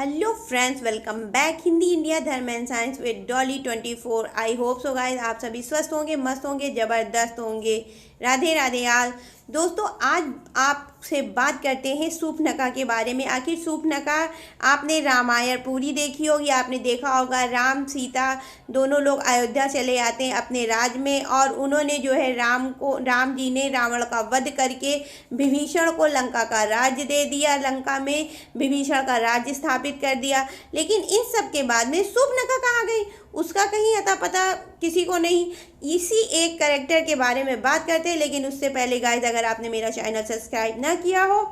Hello friends, welcome back Hindi India Dharm and science with Dolly 24। I hope so guys आप सभी स्वस्थ होंगे, मस्त होंगे, ज़बरदस्त होंगे। राधे राधे यार दोस्तों, आज आपसे बात करते हैं सूर्पनखा के बारे में। आखिर सूर्पनखा, आपने रामायण पूरी देखी होगी, आपने देखा होगा राम सीता दोनों लोग अयोध्या चले आते हैं अपने राज में, और उन्होंने जो है राम जी ने रावण का वध करके विभीषण को लंका का राज्य दे दिया, लंका में विभीषण का राज्य स्थापित कर दिया। लेकिन इन सब के बाद में सूर्पनखा कहाँ गई, उसका कहीं अता पता किसी को नहीं। इसी एक कैरेक्टर के बारे में बात करते हैं, लेकिन उससे पहले गाइस, अगर आपने मेरा चैनल सब्सक्राइब ना किया हो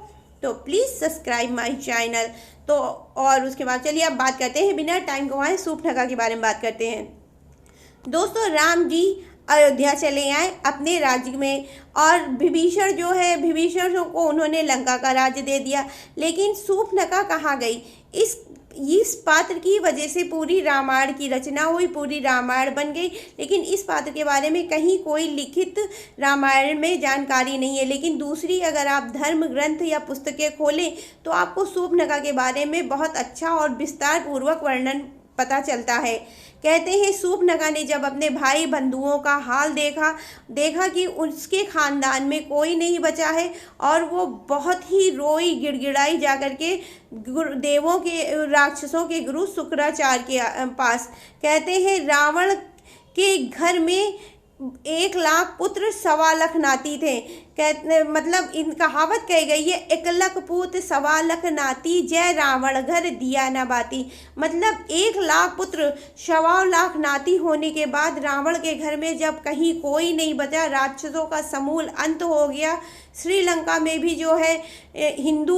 तो प्लीज़ सब्सक्राइब माय चैनल। तो और उसके बाद चलिए अब बात करते हैं, बिना टाइम गंवाए सूर्पनखा के बारे में बात करते हैं। दोस्तों, राम जी अयोध्या चले आए अपने राज्य में, और विभीषण जो है, विभीषण को उन्होंने लंका का राज्य दे दिया। लेकिन सूर्पनखा कहाँ गई? इस पात्र की वजह से पूरी रामायण की रचना हुई, पूरी रामायण बन गई। लेकिन इस पात्र के बारे में कहीं कोई लिखित रामायण में जानकारी नहीं है। लेकिन दूसरी, अगर आप धर्म ग्रंथ या पुस्तकें खोलें तो आपको सूर्पनखा के बारे में बहुत अच्छा और विस्तार पूर्वक वर्णन पता चलता है। कहते हैं सूर्पनखा ने जब अपने भाई बंधुओं का हाल देखा कि उसके खानदान में कोई नहीं बचा है, और वो बहुत ही रोई, गिड़गिड़ाई जाकर के देवों के, राक्षसों के गुरु शुक्राचार्य के पास। कहते हैं रावण के घर में 1 लाख पुत्र 1.25 लाख नाती थे। कहते मतलब इन कहावत कही गई है, 1 लाख पूत 1.25 लाख नाती, जय रावण घर दिया न बाती। मतलब 1 लाख पुत्र 1.25 लाख नाती होने के बाद रावण के घर में जब कहीं कोई नहीं बचा, राक्षसों का समूल अंत हो गया। श्रीलंका में भी जो है हिंदू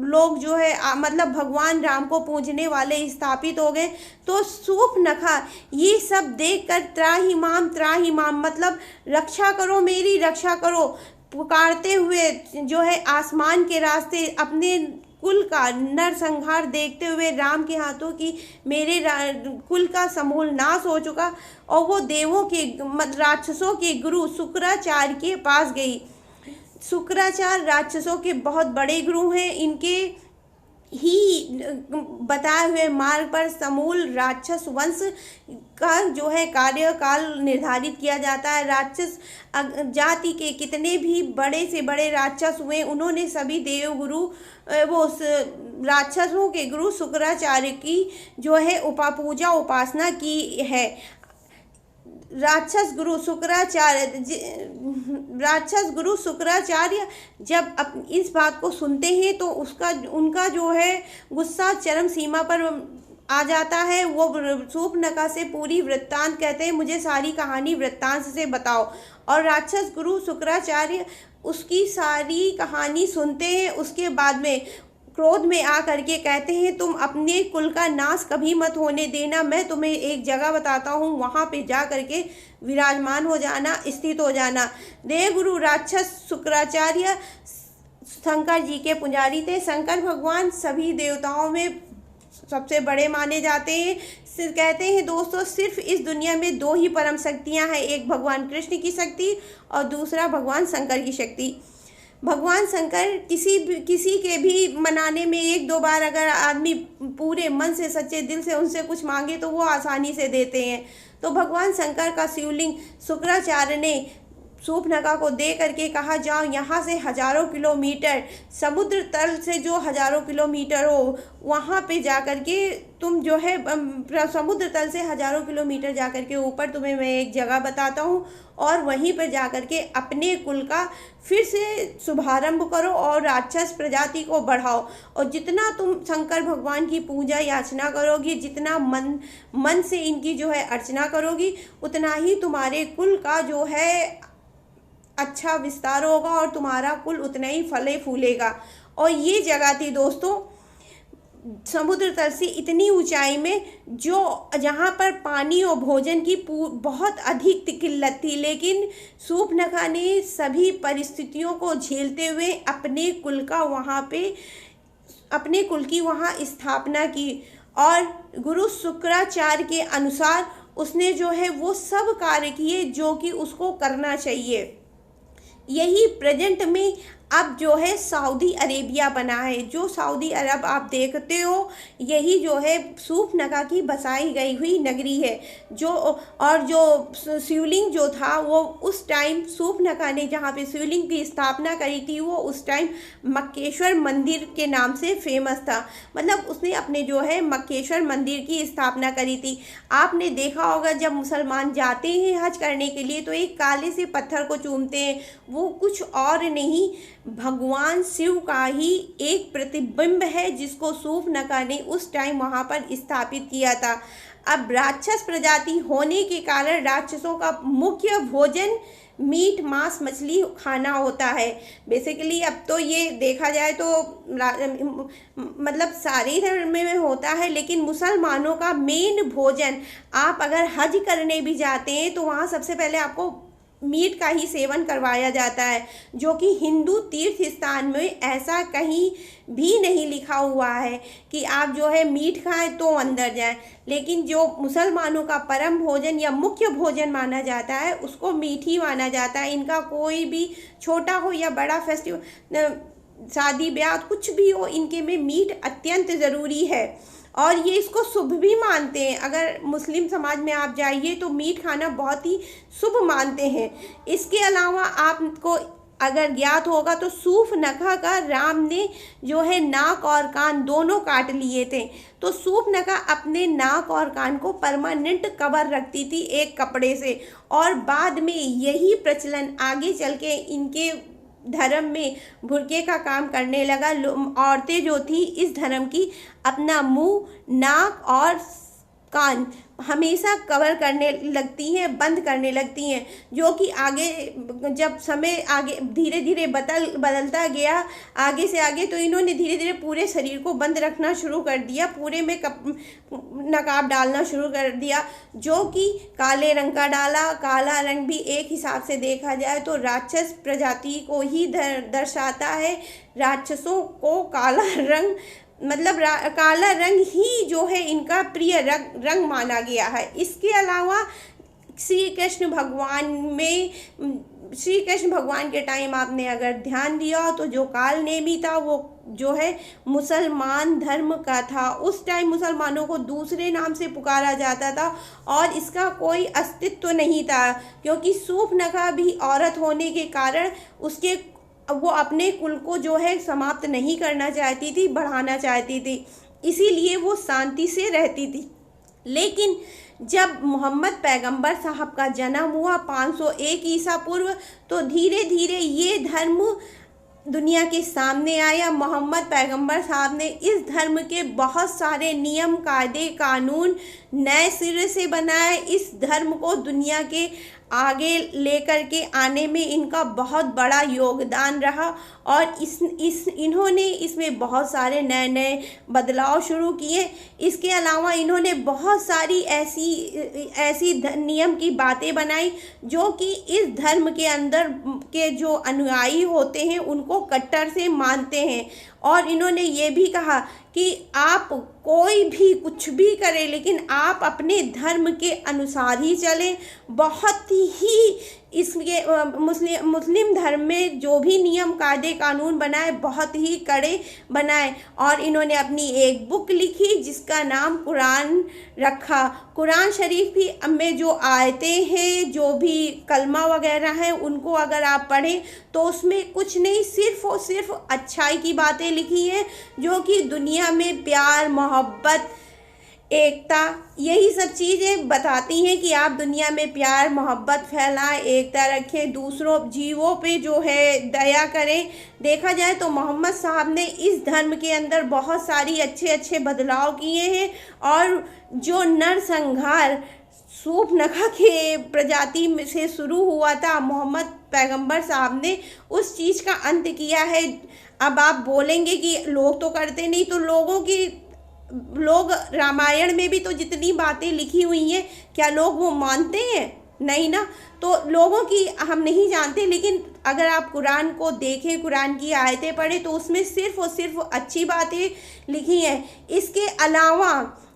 लोग जो है मतलब भगवान राम को पूजने वाले स्थापित हो गए। तो सूर्पनखा ये सब देखकर त्राहिमाम त्राहिमाम मतलब रक्षा करो मेरी, रक्षा करो, पुकारते हुए जो है आसमान के रास्ते अपने कुल का नरसंहार देखते हुए राम के हाथों की मेरे कुल का समूल नाश हो चुका, और वो देवों के राक्षसों के गुरु शुक्राचार्य के पास गई। शुक्राचार्य राक्षसों के बहुत बड़े गुरु हैं। इनके ही बताए हुए मार्ग पर समूल राक्षस वंश का जो है कार्यकाल निर्धारित किया जाता है। राक्षस जाति के कितने भी बड़े से बड़े राक्षस हुए, उन्होंने सभी देव गुरु वो राक्षसों के गुरु शुक्राचार्य की जो है पूजा उपासना की है। राक्षस गुरु शुक्राचार्य जब इस बात को सुनते हैं तो उनका जो है गुस्सा चरम सीमा पर आ जाता है। वो सूर्पनखा से पूरी वृत्तांत कहते हैं, मुझे सारी कहानी वृत्तांत से बताओ। और राक्षस गुरु शुक्राचार्य उसकी सारी कहानी सुनते हैं। उसके बाद में क्रोध में आ करके कहते हैं, तुम अपने कुल का नाश कभी मत होने देना, मैं तुम्हें एक जगह बताता हूँ, वहाँ पे जा करके विराजमान हो जाना, स्थित हो जाना। देवगुरु राक्षस शुक्राचार्य शंकर जी के पुजारी थे। शंकर भगवान सभी देवताओं में सबसे बड़े माने जाते हैं। कहते हैं दोस्तों, सिर्फ इस दुनिया में 2 ही परम शक्तियाँ हैं, एक भगवान कृष्ण की शक्ति और दूसरा भगवान शंकर की शक्ति। भगवान शंकर किसी के भी मनाने में 1-2 बार अगर आदमी पूरे मन से, सच्चे दिल से उनसे कुछ मांगे तो वो आसानी से देते हैं। तो भगवान शंकर का शिवलिंग शुक्राचार्य ने सूर्पनखा को दे करके कहा, जाओ यहाँ से हजारों किलोमीटर, समुद्र तल से जो हजारों किलोमीटर हो वहाँ पे जा कर के तुम जो है समुद्र तल से हजारों किलोमीटर जा कर के ऊपर तुम्हें मैं एक जगह बताता हूँ, और वहीं पर जा कर के अपने कुल का फिर से शुभारंभ करो और राक्षस प्रजाति को बढ़ाओ। और जितना तुम शंकर भगवान की पूजा याचना करोगी, जितना मन से इनकी जो है अर्चना करोगी, उतना ही तुम्हारे कुल का जो है अच्छा विस्तार होगा और तुम्हारा कुल उतना ही फले फूलेगा। और ये जगह थी दोस्तों समुद्र तल से इतनी ऊंचाई में, जो जहाँ पर पानी और भोजन की बहुत अधिक किल्लत थी। लेकिन सूर्पनखा ने सभी परिस्थितियों को झेलते हुए अपने कुल की वहाँ स्थापना की, और गुरु शुक्राचार्य के अनुसार उसने जो है वो सब कार्य किए जो कि उसको करना चाहिए। यही प्रेजेंट में अब जो है सऊदी अरेबिया बना है। जो सऊदी अरब आप देखते हो, यही जो है सूफनगा की बसाई गई हुई नगरी है। जो शिवलिंग जो था वो उस टाइम सूफनगा ने जहाँ पे शिवलिंग की स्थापना करी थी, वो उस टाइम मक्केश्वर मंदिर के नाम से फेमस था। मतलब उसने अपने जो है मक्केश्वर मंदिर की स्थापना करी थी। आपने देखा होगा जब मुसलमान जाते हैं हज करने के लिए तो एक काले से पत्थर को चूमते हैं, वो कुछ और नहीं भगवान शिव का ही एक प्रतिबिंब है, जिसको सूफनगा ने उस टाइम वहाँ पर स्थापित किया था। अब राक्षस प्रजाति होने के कारण राक्षसों का मुख्य भोजन मीट मांस मछली खाना होता है। बेसिकली अब तो ये देखा जाए तो मतलब सारे धर्म में होता है, लेकिन मुसलमानों का मेन भोजन, आप अगर हज करने भी जाते हैं तो वहाँ सबसे पहले आपको मीट का ही सेवन करवाया जाता है, जो कि हिंदू तीर्थ स्थान में ऐसा कहीं भी नहीं लिखा हुआ है कि आप जो है मीट खाएं तो अंदर जाएं। लेकिन जो मुसलमानों का परम भोजन या मुख्य भोजन माना जाता है उसको मीट ही माना जाता है। इनका कोई भी छोटा हो या बड़ा फेस्टिवल, शादी ब्याह कुछ भी हो, इनके में मीट अत्यंत ज़रूरी है और ये इसको शुभ भी मानते हैं। अगर मुस्लिम समाज में आप जाइए तो मीट खाना बहुत ही शुभ मानते हैं। इसके अलावा आपको अगर ज्ञात होगा तो सूफनगा का राम ने जो है नाक और कान दोनों काट लिए थे, तो सूफनगा अपने नाक और कान को परमानेंट कवर रखती थी एक कपड़े से, और बाद में यही प्रचलन आगे चल के इनके धर्म में बुर्के का काम करने लगा। औरतें जो थी इस धर्म की अपना मुंह, नाक और कान हमेशा कवर करने लगती हैं, बंद करने लगती हैं, जो कि आगे जब समय आगे धीरे धीरे बदलता गया आगे से आगे, तो इन्होंने धीरे धीरे पूरे शरीर को बंद रखना शुरू कर दिया, पूरे में नकाब डालना शुरू कर दिया, जो कि काले रंग का डाला। काला रंग भी एक हिसाब से देखा जाए तो राक्षस प्रजाति को ही दर्शाता है। राक्षसों को काला रंग मतलब काला रंग ही जो है इनका प्रिय रंग माना गया है। इसके अलावा श्री कृष्ण भगवान के टाइम आपने अगर ध्यान दिया हो तो जो काल नेमी था वो जो है मुसलमान धर्म का था। उस टाइम मुसलमानों को दूसरे नाम से पुकारा जाता था और इसका कोई अस्तित्व नहीं था, क्योंकि सूफनगा भी औरत होने के कारण वो अपने कुल को जो है समाप्त नहीं करना चाहती थी, बढ़ाना चाहती थी, इसीलिए वो शांति से रहती थी। लेकिन जब मोहम्मद पैगंबर साहब का जन्म हुआ 501 ईसा पूर्व, तो धीरे धीरे ये धर्म दुनिया के सामने आया। मोहम्मद पैगंबर साहब ने इस धर्म के बहुत सारे नियम, कायदे, कानून नए सिरे से बनाए। इस धर्म को दुनिया के आगे लेकर के आने में इनका बहुत बड़ा योगदान रहा और इन्होंने इसमें बहुत सारे नए नए बदलाव शुरू किए। इसके अलावा इन्होंने बहुत सारी ऐसी नियम की बातें बनाई जो कि इस धर्म के अंदर के जो अनुयायी होते हैं उनको कट्टर से मानते हैं। और इन्होंने ये भी कहा कि आप कोई भी कुछ भी करें लेकिन आप अपने धर्म के अनुसार ही चलें। बहुत ही इसके मुस्लिम धर्म में जो भी नियम, कायदे, कानून बनाए बहुत ही कड़े बनाए। और इन्होंने अपनी एक बुक लिखी जिसका नाम कुरान रखा। कुरान शरीफ भी में जो आयतें हैं, जो भी कलमा वगैरह हैं, उनको अगर आप पढ़ें तो उसमें कुछ नहीं, सिर्फ और सिर्फ अच्छाई की बातें लिखी हैं, जो कि दुनिया में प्यार, मोहब्बत, एकता, यही सब चीज़ें बताती हैं कि आप दुनिया में प्यार मोहब्बत फैलाएं, एकता रखें, दूसरों जीवों पे जो है दया करें। देखा जाए तो मोहम्मद साहब ने इस धर्म के अंदर बहुत सारी अच्छे बदलाव किए हैं। और जो नरसंहार सूफनगा के प्रजाति में से शुरू हुआ था, मोहम्मद पैगंबर साहब ने उस चीज़ का अंत किया है। अब आप बोलेंगे कि लोग तो करते नहीं, तो लोग रामायण में भी तो जितनी बातें लिखी हुई हैं, क्या लोग वो मानते हैं? नहीं ना। तो लोगों की हम नहीं जानते, लेकिन अगर आप कुरान को देखें, कुरान की आयतें पढ़ें तो उसमें सिर्फ और सिर्फ अच्छी बातें लिखी हैं। इसके अलावा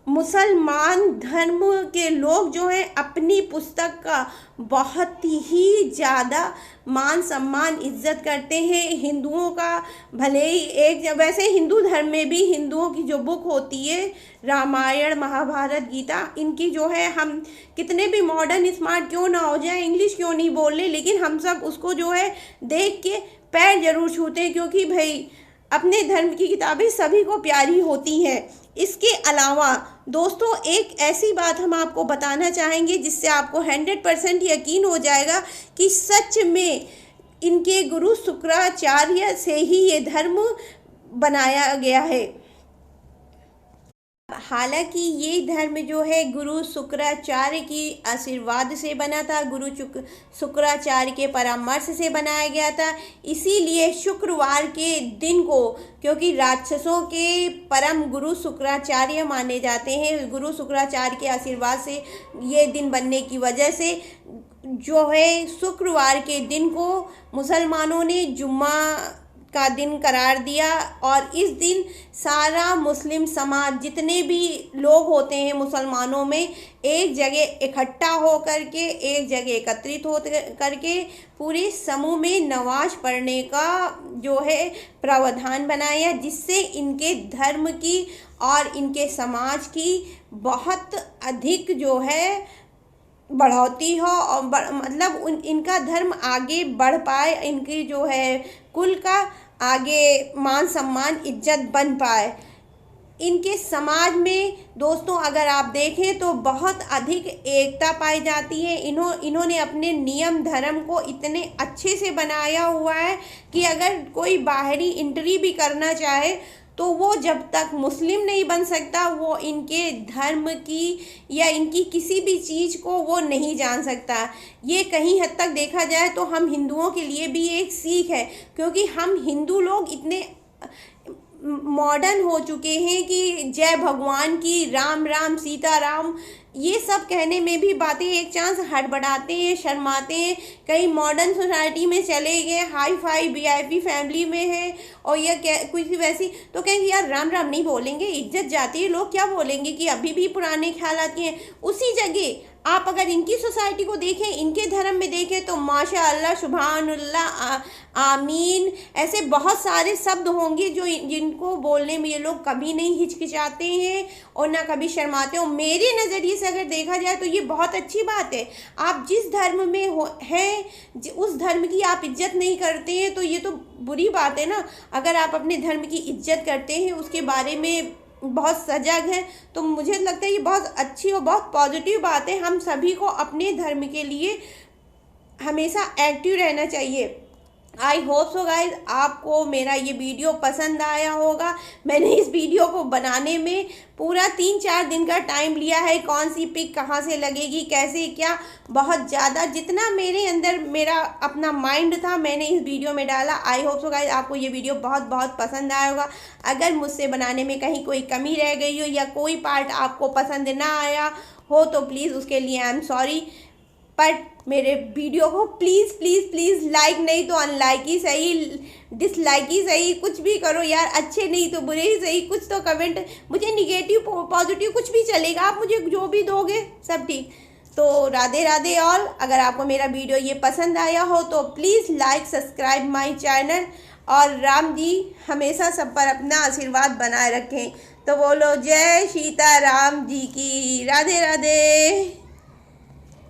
मुसलमान धर्म के लोग जो हैं अपनी पुस्तक का बहुत ही ज़्यादा मान सम्मान इज्जत करते हैं। हिंदुओं का भले ही एक वैसे हिंदू धर्म में भी हिंदुओं की जो बुक होती है रामायण महाभारत गीता, इनकी जो है हम कितने भी मॉडर्न स्मार्ट क्यों ना हो जाए, इंग्लिश क्यों नहीं बोल ले, लेकिन हम सब उसको जो है देख के पैर जरूर छूते हैं, क्योंकि भाई अपने धर्म की किताबें सभी को प्यारी होती हैं। इसके अलावा दोस्तों एक ऐसी बात हम आपको बताना चाहेंगे जिससे आपको 100% यकीन हो जाएगा कि सच में इनके गुरु शुक्राचार्य से ही ये धर्म बनाया गया है। हालांकि ये धर्म जो है गुरु शुक्राचार्य की आशीर्वाद से बना था, गुरु शुक्राचार्य के परामर्श से बनाया गया था। इसीलिए शुक्रवार के दिन को, क्योंकि राक्षसों के परम गुरु शुक्राचार्य माने जाते हैं, गुरु शुक्राचार्य के आशीर्वाद से ये दिन बनने की वजह से जो है शुक्रवार के दिन को मुसलमानों ने जुम्मा का दिन करार दिया। और इस दिन सारा मुस्लिम समाज, जितने भी लोग होते हैं मुसलमानों में, एक जगह इकट्ठा हो करके, एक जगह एकत्रित हो करके पूरे समूह में नमाज पढ़ने का जो है प्रावधान बनाया, जिससे इनके धर्म की और इनके समाज की बहुत अधिक जो है बढ़ोतरी हो और मतलब इनका धर्म आगे बढ़ पाए, इनकी जो है कुल का आगे मान सम्मान इज्जत बन पाए। इनके समाज में दोस्तों अगर आप देखें तो बहुत अधिक एकता पाई जाती है। इन्होंने अपने नियम धर्म को इतने अच्छे से बनाया हुआ है कि अगर कोई बाहरी एंट्री भी करना चाहे तो वो जब तक मुस्लिम नहीं बन सकता वो इनके धर्म की या इनकी किसी भी चीज़ को वो नहीं जान सकता। ये कहीं हद तक देखा जाए तो हम हिंदुओं के लिए भी एक सीख है, क्योंकि हम हिंदू लोग इतने मॉडर्न हो चुके हैं कि जय भगवान की, राम राम सीता राम, ये सब कहने में भी बातें एक चांस हड़बड़ाते हैं, शर्माते हैं। कहीं मॉडर्न सोसाइटी में चले गए, हाई फाई वीआईपी फैमिली में है और या कुछ वैसी, तो कहेंगे यार राम राम नहीं बोलेंगे, इज्जत जाती है, लोग क्या बोलेंगे कि अभी भी पुराने ख्याल के हैं। उसी जगह आप अगर इनकी सोसाइटी को देखें, इनके धर्म में देखें तो माशाअल्लाह सुभानुल्लाह आमीन, ऐसे बहुत सारे शब्द होंगे जो जिनको बोलने में ये लोग कभी नहीं हिचकिचाते हैं और ना कभी शर्माते हो। मेरे नज़रिए से अगर देखा जाए तो ये बहुत अच्छी बात है। आप जिस धर्म में हैं उस धर्म की आप इज्जत नहीं करते हैं तो ये तो बुरी बात है ना। अगर आप अपने धर्म की इज्जत करते हैं, उसके बारे में बहुत सजग है, तो मुझे लगता है ये बहुत अच्छी और बहुत पॉजिटिव बात है। हम सभी को अपने धर्म के लिए हमेशा एक्टिव रहना चाहिए। आई होप सो गाइज आपको मेरा ये वीडियो पसंद आया होगा। मैंने इस वीडियो को बनाने में पूरा 3-4 दिन का टाइम लिया है। कौन सी पिक कहाँ से लगेगी, कैसे क्या, बहुत ज़्यादा जितना मेरे अंदर मेरा अपना माइंड था मैंने इस वीडियो में डाला। आई होप सो गाइज आपको ये वीडियो बहुत बहुत पसंद आया होगा। अगर मुझसे बनाने में कहीं कोई कमी रह गई हो या कोई पार्ट आपको पसंद ना आया हो तो प्लीज़ उसके लिए आई एम सॉरी। बट मेरे वीडियो को प्लीज़ प्लीज़ प्लीज़ लाइक नहीं तो अनलाइक ही सही, डिसलाइक ही सही, कुछ भी करो यार, अच्छे नहीं तो बुरे ही सही, कुछ तो कमेंट, मुझे निगेटिव पॉजिटिव कुछ भी चलेगा, आप मुझे जो भी दोगे सब ठीक। तो राधे राधे ऑल। अगर आपको मेरा वीडियो ये पसंद आया हो तो please like subscribe my channel, और राम जी हमेशा सब पर अपना आशीर्वाद बनाए रखें। तो बोलो जय सीता राम जी की। राधे राधे।